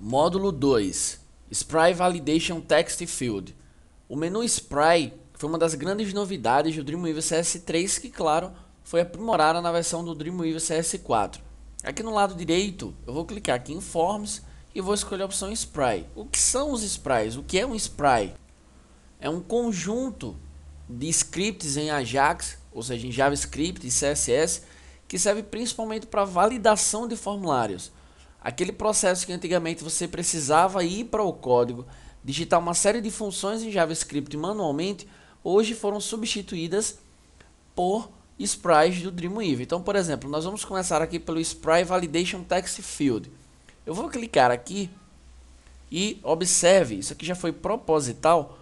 Módulo 2, Spray Validation Text Field. O menu Spray foi uma das grandes novidades do Dreamweaver CS3 que, claro, foi aprimorada na versão do Dreamweaver CS4. Aqui no lado direito, eu vou clicar aqui em Forms e vou escolher a opção Spray. O que são os Sprays? O que é um Spray? É um conjunto de scripts em Ajax, ou seja, em JavaScript e CSS, que serve principalmente para validação de formulários. Aquele processo que antigamente você precisava ir para o código, digitar uma série de funções em JavaScript manualmente, hoje foram substituídas por sprays do Dreamweaver. Então, por exemplo, nós vamos começar aqui pelo Spray Validation Text Field. Eu vou clicar aqui e observe, isso aqui já foi proposital,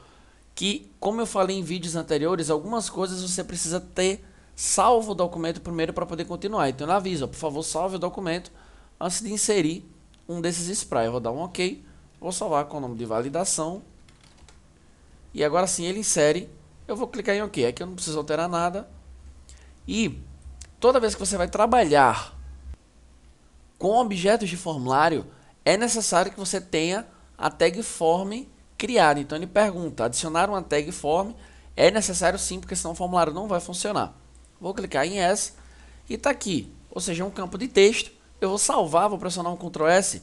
que, como eu falei em vídeos anteriores, algumas coisas você precisa ter salvo o documento primeiro para poder continuar. Então ele avisa, por favor, salve o documento antes de inserir um desses sprays. Eu vou dar um OK, vou salvar com o nome de validação. E agora sim ele insere, eu vou clicar em OK, aqui eu não preciso alterar nada. E toda vez que você vai trabalhar com objetos de formulário, é necessário que você tenha a tag form criada. Então ele pergunta, adicionar uma tag form é necessário sim, porque senão o formulário não vai funcionar. Vou clicar em Yes e está aqui, ou seja, um campo de texto. Eu vou salvar, vou pressionar um Ctrl S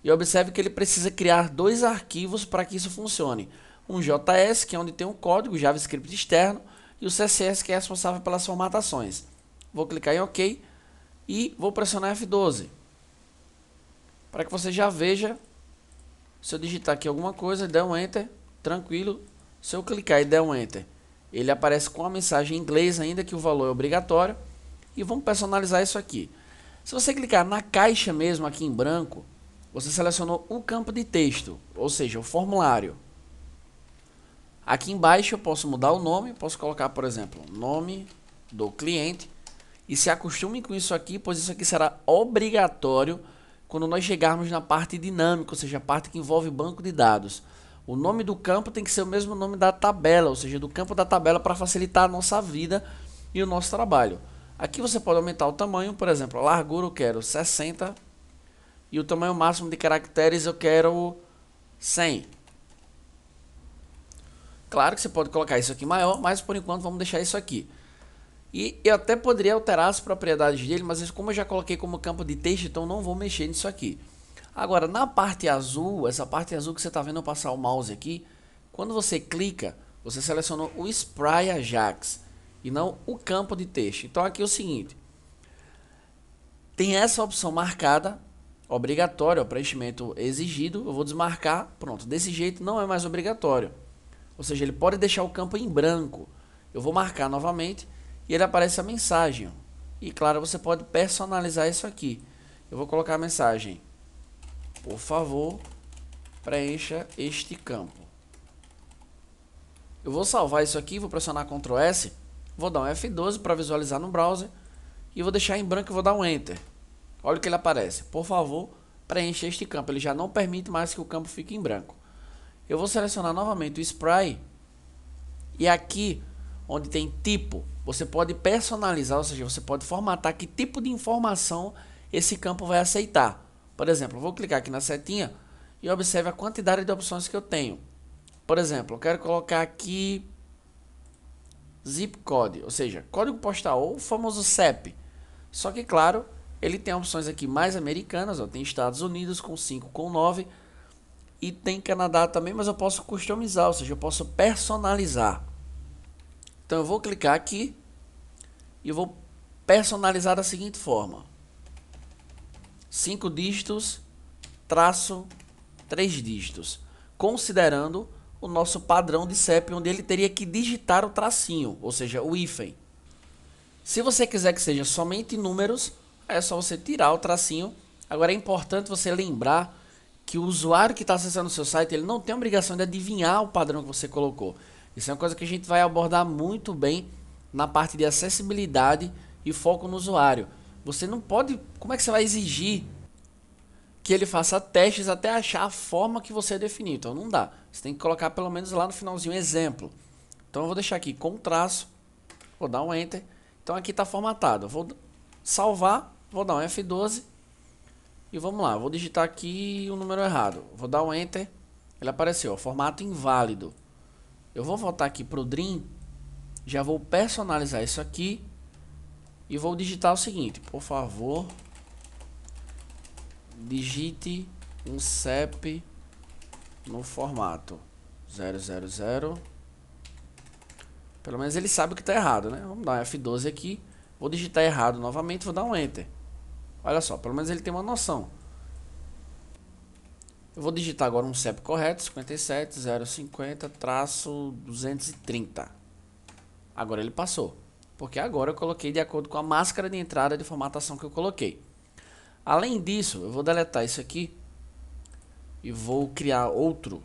e observe que ele precisa criar dois arquivos para que isso funcione. Um JS, que é onde tem um código JavaScript externo, e o CSS, que é responsável pelas formatações. Vou clicar em OK e vou pressionar F12 para que você já veja. Se eu digitar aqui alguma coisa e der um Enter, tranquilo. Se eu clicar e der um Enter, ele aparece com a mensagem em inglês ainda que o valor é obrigatório. E vamos personalizar isso aqui. Se você clicar na caixa mesmo aqui em branco, você selecionou o campo de texto, ou seja, o formulário. Aqui embaixo eu posso mudar o nome, posso colocar, por exemplo, nome do cliente. E se acostume com isso aqui, pois isso aqui será obrigatório quando nós chegarmos na parte dinâmica, ou seja, a parte que envolve banco de dados. O nome do campo tem que ser o mesmo nome da tabela, ou seja, do campo da tabela, para facilitar a nossa vida e o nosso trabalho. Aqui você pode aumentar o tamanho, por exemplo, a largura eu quero 60 e o tamanho máximo de caracteres eu quero 100. Claro que você pode colocar isso aqui maior, mas por enquanto vamos deixar isso aqui. E eu até poderia alterar as propriedades dele, mas como eu já coloquei como campo de texto, então não vou mexer nisso aqui. Agora, na parte azul, essa parte azul que você está vendo eu passar o mouse aqui, quando você clica, você selecionou o Spray Ajax e não o campo de texto. Então aqui é o seguinte, tem essa opção marcada, obrigatório, o preenchimento exigido, eu vou desmarcar, pronto, desse jeito não é mais obrigatório. Ou seja, ele pode deixar o campo em branco. Eu vou marcar novamente e ele aparece a mensagem. E claro, você pode personalizar isso aqui. Eu vou colocar a mensagem: por favor, preencha este campo. Eu vou salvar isso aqui, vou pressionar Ctrl S, vou dar um F12 para visualizar no browser e vou deixar em branco e vou dar um Enter. Olha o que ele aparece: por favor, preencha este campo. Ele já não permite mais que o campo fique em branco. Eu vou selecionar novamente o Spray e aqui onde tem tipo, você pode personalizar, ou seja, você pode formatar que tipo de informação esse campo vai aceitar. Por exemplo, eu vou clicar aqui na setinha e observe a quantidade de opções que eu tenho. Por exemplo, eu quero colocar aqui zip code, ou seja, código postal, ou o famoso CEP. Só que, claro, ele tem opções aqui mais americanas, ó, tem Estados Unidos com 5, com 9 e tem Canadá também, mas eu posso customizar, ou seja, eu posso personalizar. Então eu vou clicar aqui e vou personalizar da seguinte forma: 5 dígitos, traço 3 dígitos, considerando o nosso padrão de CEP, onde ele teria que digitar o tracinho, ou seja, o hífen. Se você quiser que seja somente números, é só você tirar o tracinho. Agora é importante você lembrar que o usuário que está acessando o seu site, ele não tem a obrigação de adivinhar o padrão que você colocou. Isso é uma coisa que a gente vai abordar muito bem na parte de acessibilidade e foco no usuário. Você não pode... Como é que você vai exigir que ele faça testes até achar a forma que você definiu? Então não dá. Você tem que colocar pelo menos lá no finalzinho exemplo. Então eu vou deixar aqui com traço, vou dar um Enter. Então aqui está formatado. Eu vou salvar, vou dar um F12 E vamos lá, vou digitar aqui o número errado. Vou dar um Enter. Ele apareceu, ó, formato inválido. Eu vou voltar aqui para o Dream. Já vou personalizar isso aqui. E vou digitar o seguinte. Por favor, digite um CEP no formato 000. Pelo menos ele sabe o que está errado, né? Vamos dar um F12 aqui. Vou digitar errado novamente, vou dar um Enter. Olha só, pelo menos ele tem uma noção. Eu vou digitar agora um CEP correto, 57.050-230. Agora ele passou, porque agora eu coloquei de acordo com a máscara de entrada de formatação que eu coloquei. Além disso, eu vou deletar isso aqui e vou criar outro.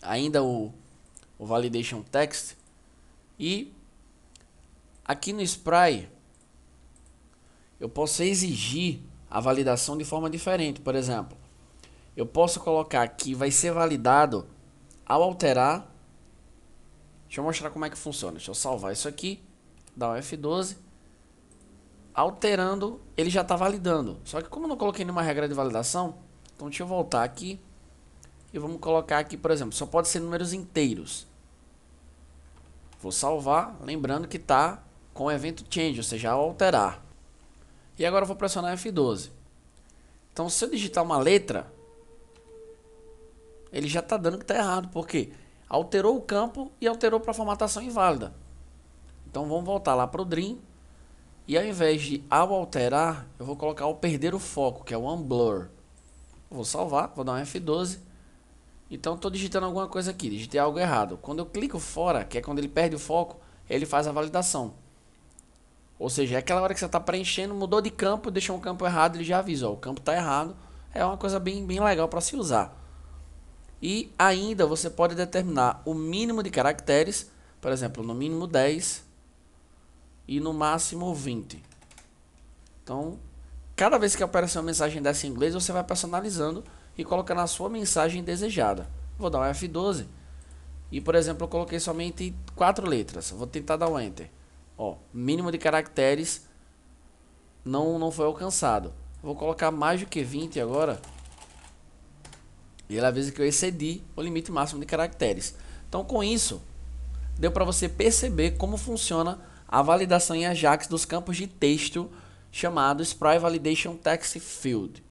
Ainda o validation text. E aqui no Spry eu posso exigir a validação de forma diferente. Por exemplo, eu posso colocar aqui, vai ser validado ao alterar. Deixa eu mostrar como é que funciona. Deixa eu salvar isso aqui, dar um F12. Alterando, ele já está validando. Só que como eu não coloquei nenhuma regra de validação, então deixa eu voltar aqui. E vamos colocar aqui, por exemplo, só pode ser números inteiros. Vou salvar, lembrando que está com evento change, ou seja, ao alterar. E agora eu vou pressionar F12. Então, se eu digitar uma letra, ele já está dando que está errado, porque alterou o campo e alterou para formatação inválida. Então, vamos voltar lá para o Dream. E ao invés de ao alterar, eu vou colocar o perder o foco, que é o unblur. Vou salvar, vou dar um F12. Então, estou digitando alguma coisa aqui, digitei algo errado. Quando eu clico fora, que é quando ele perde o foco, ele faz a validação. Ou seja, é aquela hora que você está preenchendo, mudou de campo, deixou um campo errado, ele já avisa, ó, o campo está errado. É uma coisa bem legal para se usar. E ainda você pode determinar o mínimo de caracteres, por exemplo, no mínimo 10 e no máximo 20. Então, cada vez que aparecer uma mensagem dessa em inglês, você vai personalizando e colocando a sua mensagem desejada. Vou dar um F12 e, por exemplo, eu coloquei somente 4 letras. Vou tentar dar um Enter. Ó, mínimo de caracteres não foi alcançado. Vou colocar mais do que 20 agora. E ele avisa que eu excedi o limite máximo de caracteres. Então, com isso, deu para você perceber como funciona a validação em Ajax dos campos de texto chamado Spry Validation Text Field.